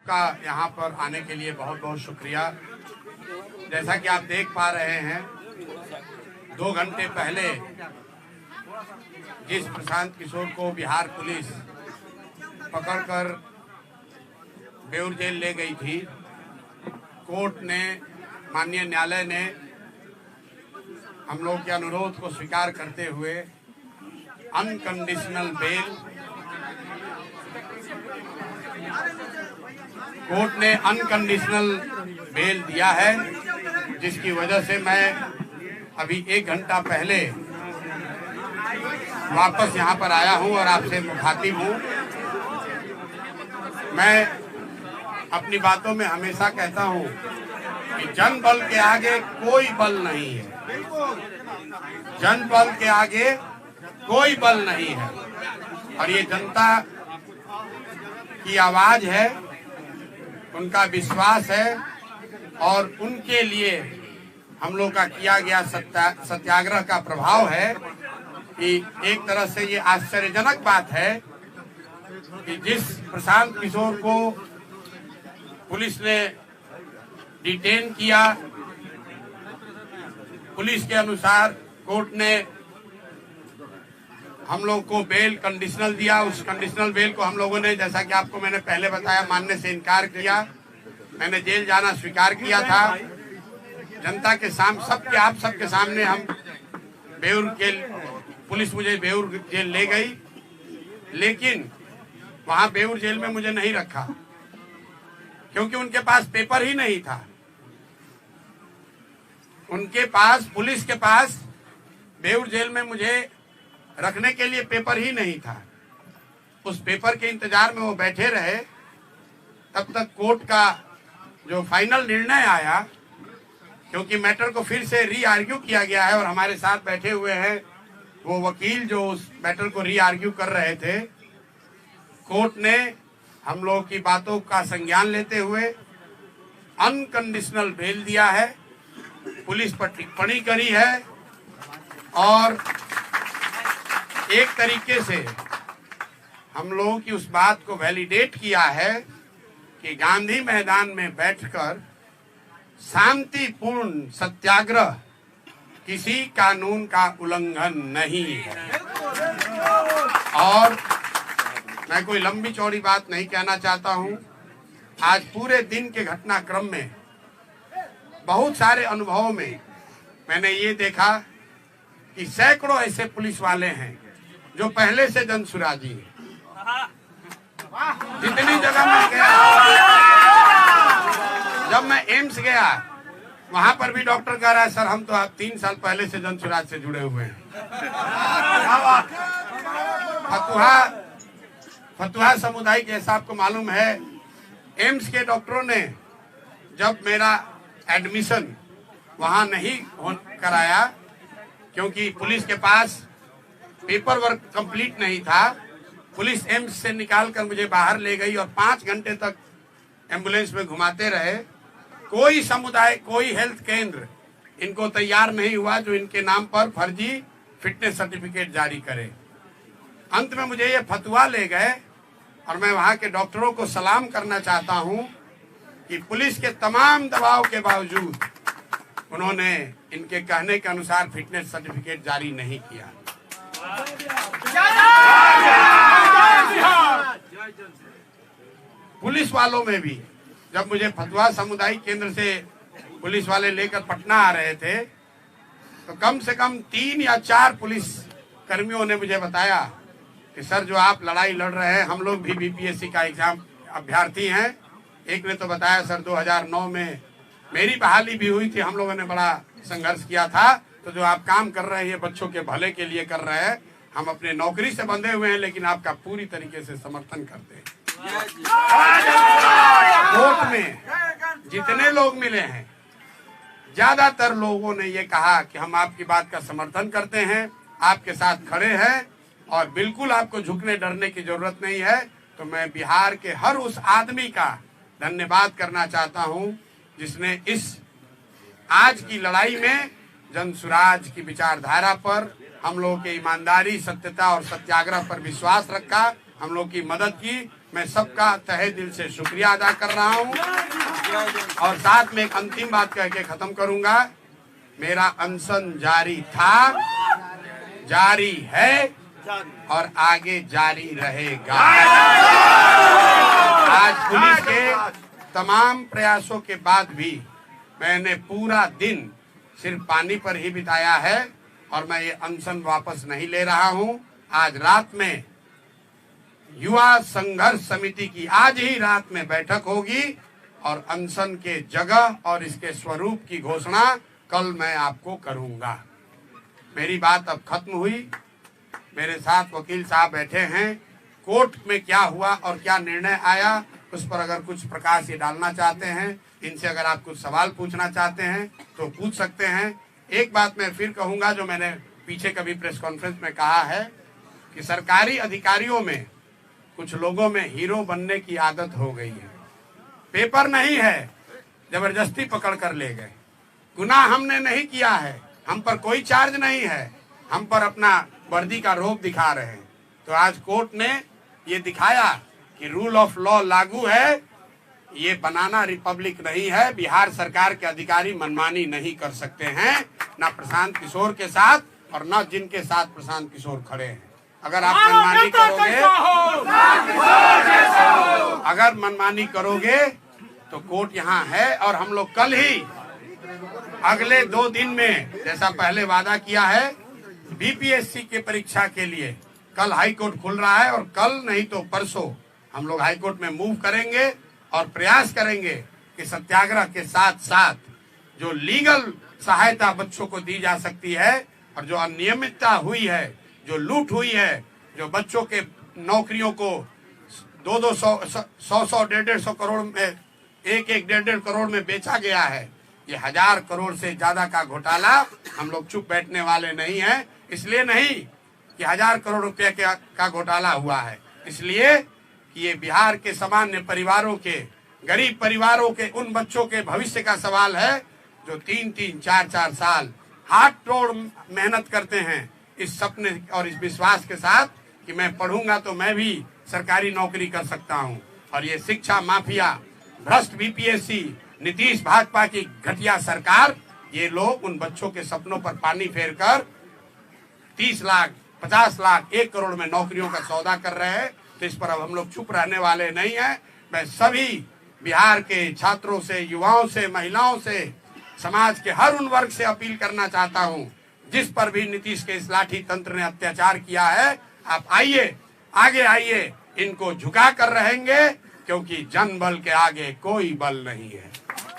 का यहाँ पर आने के लिए बहुत बहुत शुक्रिया। जैसा कि आप देख पा रहे हैं, 2 घंटे पहले जिस प्रशांत किशोर को बिहार पुलिस पकड़कर बेउर जेल ले गई थी, कोर्ट ने, माननीय न्यायालय ने हम लोग के अनुरोध को स्वीकार करते हुए अनकंडीशनल बेल, कोर्ट ने अनकंडीशनल बेल दिया है, जिसकी वजह से मैं अभी 1 घंटा पहले वापस यहाँ पर आया हूँ और आपसे मुखातिब हूँ। मैं अपनी बातों में हमेशा कहता हूँ कि जन बल के आगे कोई बल नहीं है, जन बल के आगे कोई बल नहीं है, और ये जनता की आवाज है, उनका विश्वास है, और उनके लिए हम लोग का किया गया सत्याग्रह का प्रभाव है कि एक तरह से ये आश्चर्यजनक बात है कि जिस प्रशांत किशोर को पुलिस ने डिटेन किया, पुलिस के अनुसार कोर्ट ने हम लोग को बेल कंडीशनल दिया। उस कंडीशनल बेल को हम लोगों ने, जैसा कि आपको मैंने पहले बताया, मानने से इनकार किया। मैंने जेल जाना स्वीकार किया था। जनता के सामने, आप सबके सामने हम बेउर जेल, पुलिस मुझे बेउर जेल ले गई, लेकिन वहां बेउर जेल में मुझे नहीं रखा क्योंकि उनके पास पेपर ही नहीं था। उनके पास, पुलिस के पास बेउर जेल में मुझे रखने के लिए पेपर ही नहीं था। उस पेपर के इंतजार में वो बैठे रहे, तब तक कोर्ट का जो फाइनल निर्णय आया, क्योंकि मैटर को फिर से री आर्ग्यू किया गया है और हमारे साथ बैठे हुए हैं वो वकील जो उस मैटर को री आर्ग्यू कर रहे थे। कोर्ट ने हम लोग की बातों का संज्ञान लेते हुए अनकंडीशनल बेल दिया है, पुलिस पर टिप्पणी करी है और एक तरीके से हम लोगों की उस बात को वैलिडेट किया है कि गांधी मैदान में बैठकर शांतिपूर्ण सत्याग्रह किसी कानून का उल्लंघन नहीं है। और मैं कोई लंबी चौड़ी बात नहीं कहना चाहता हूं। आज पूरे दिन के घटनाक्रम में, बहुत सारे अनुभवों में मैंने ये देखा कि सैकड़ों ऐसे पुलिस वाले हैं जो पहले से जनसुराजी हैं। जितनी जगह मैं गया, जब मैं एम्स गया, वहां पर भी डॉक्टर कह रहा है, सर हम तो आप 3 साल पहले से जनसुराज से जुड़े हुए हैं। फतुहा समुदाय, जैसा आपको मालूम है, एम्स के डॉक्टरों ने जब मेरा एडमिशन वहां नहीं कराया क्योंकि पुलिस के पास पेपर वर्क कंप्लीट नहीं था, पुलिस एम्स से निकालकर मुझे बाहर ले गई और 5 घंटे तक एम्बुलेंस में घुमाते रहे। कोई समुदाय, कोई हेल्थ केंद्र इनको तैयार नहीं हुआ जो इनके नाम पर फर्जी फिटनेस सर्टिफिकेट जारी करे। अंत में मुझे ये फतवा ले गए और मैं वहां के डॉक्टरों को सलाम करना चाहता हूं कि पुलिस के तमाम दबाव के बावजूद उन्होंने इनके कहने के अनुसार फिटनेस सर्टिफिकेट जारी नहीं किया। पुलिस वालों में भी, जब मुझे फतुहा सामुदायिक केंद्र से पुलिस वाले लेकर पटना आ रहे थे, तो कम से कम 3 या 4 पुलिस कर्मियों ने मुझे बताया कि सर जो आप लड़ाई लड़ रहे हैं, हम लोग भी बीपीएससी का एग्जाम अभ्यर्थी हैं। एक ने तो बताया सर 2009 में मेरी बहाली भी हुई थी, हम लोगों ने बड़ा संघर्ष किया था, तो जो आप काम कर रहे हैं ये बच्चों के भले के लिए कर रहे हैं। हम अपने नौकरी से बंधे हुए हैं लेकिन आपका पूरी तरीके से समर्थन करते हैं। कोर्ट में जितने लोग मिले हैं, ज्यादातर लोगों ने ये कहा कि हम आपकी बात का समर्थन करते हैं, आपके साथ खड़े हैं और बिल्कुल आपको झुकने डरने की जरूरत नहीं है। तो मैं बिहार के हर उस आदमी का धन्यवाद करना चाहता हूं जिसने इस आज की लड़ाई में जनसुराज की विचारधारा पर, हम लोगों के ईमानदारी, सत्यता और सत्याग्रह पर विश्वास रखा, हम लोग की मदद की। मैं सबका तहे दिल से शुक्रिया अदा कर रहा हूं और साथ में एक अंतिम बात कह के खत्म करूंगा। मेरा अनशन जारी था, जारी है और आगे जारी रहेगा। आज पुलिस के तमाम प्रयासों के बाद भी मैंने पूरा दिन सिर्फ पानी पर ही बिताया है और मैं ये अनशन वापस नहीं ले रहा हूं। आज रात में युवा संघर्ष समिति की आज ही रात में बैठक होगी और अनशन के जगह और इसके स्वरूप की घोषणा कल मैं आपको करूंगा। मेरी बात अब खत्म हुई। मेरे साथ वकील साहब बैठे हैं। कोर्ट में क्या हुआ और क्या निर्णय आया उस पर अगर कुछ प्रकाश ये डालना चाहते हैं, इनसे अगर आप कुछ सवाल पूछना चाहते हैं तो पूछ सकते हैं। एक बात मैं फिर कहूंगा जो मैंने पीछे कभी प्रेस कॉन्फ्रेंस में कहा है कि सरकारी अधिकारियों में कुछ लोगों में हीरो बनने की आदत हो गई है। पेपर नहीं है, जबरदस्ती पकड़ कर ले गए। गुनाह हमने नहीं किया है, हम पर कोई चार्ज नहीं है, हम पर अपना वर्दी का रोब दिखा रहे हैं। तो आज कोर्ट ने ये दिखाया कि रूल ऑफ लॉ लागू है, ये बनाना रिपब्लिक नहीं है। बिहार सरकार के अधिकारी मनमानी नहीं कर सकते हैं, ना प्रशांत किशोर के साथ और ना जिनके साथ प्रशांत किशोर खड़े हैं। अगर आप मनमानी करोगे तो कोर्ट यहाँ है और हम लोग कल ही अगले 2 दिन में जैसा पहले वादा किया है बीपीएससी के परीक्षा के लिए कल हाई कोर्ट खुल रहा है और कल नहीं तो परसों हम लोग हाई कोर्ट में मूव करेंगे और प्रयास करेंगे कि सत्याग्रह के साथ साथ जो लीगल सहायता बच्चों को दी जा सकती है और जो अनियमितता हुई है, जो लूट हुई है, जो बच्चों के नौकरियों को 200 150 करोड़ में 1.5 करोड़ में बेचा गया है, ये 1000 करोड़ से ज्यादा का घोटाला हम लोग चुप बैठने वाले नहीं हैं। इसलिए नहीं कि 1000 करोड़ रुपए का घोटाला हुआ है, इसलिए कि ये बिहार के सामान्य परिवारों के, गरीब परिवारों के उन बच्चों के भविष्य का सवाल है जो 3-3, 4-4 साल हाथ तोड़ मेहनत करते हैं इस सपने और इस विश्वास के साथ कि मैं पढ़ूंगा तो मैं भी सरकारी नौकरी कर सकता हूं। और ये शिक्षा माफिया, भ्रष्ट बीपीएससी, नीतीश भाजपा की घटिया सरकार, ये लोग उन बच्चों के सपनों पर पानी फेरकर 30 लाख, 50 लाख, 1 करोड़ में नौकरियों का सौदा कर रहे हैं। तो इस पर अब हम लोग चुप रहने वाले नहीं हैं। मैं सभी बिहार के छात्रों से, युवाओं से, महिलाओं से, समाज के हर उन वर्ग से अपील करना चाहता हूं जिस पर भी नीतीश के इस लाठी तंत्र ने अत्याचार किया है, आप आइए, आगे आइए, इनको झुका कर रहेंगे क्योंकि जन बल के आगे कोई बल नहीं है।